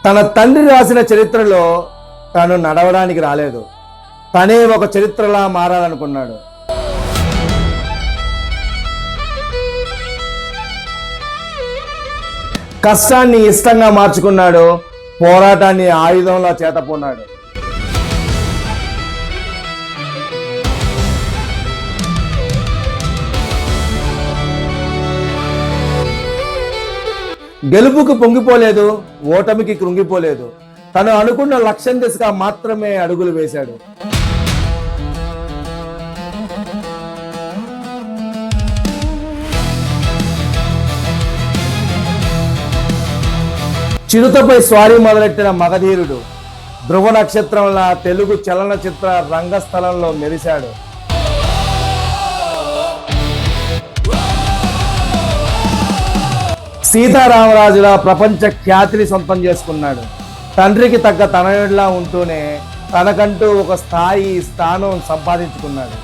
తన తండ్రి రాసిన చరిత్రలో తను నడవడానికి రాలేదు, తనే ఒక చరిత్రలా మారాలనుకున్నాడు. కష్టాన్ని ఇష్టంగా మార్చుకున్నాడు, పోరాటాన్ని ఆయుధంలా చేతపోన్నాడు. గెలుపుకు పొంగిపోలేదు, ఓటమికి కృంగిపోలేదు. తను అనుకున్న లక్ష్యం దిశగా మాత్రమే అడుగులు వేశాడు. చిరుతపై స్వారీ మొదలెట్టిన మగధీరుడు ధ్రువ నక్షత్రంలా తెలుగు చలనచిత్ర రంగస్థలంలో మెరిశాడు. సీతారామరాజులా ప్రపంచ ఖ్యాతిని సొంతం చేసుకున్నాడు. తండ్రికి తగ్గ తనయుడిలా ఉంటూనే తనకంటూ ఒక స్థానం సంపాదించుకున్నాడు.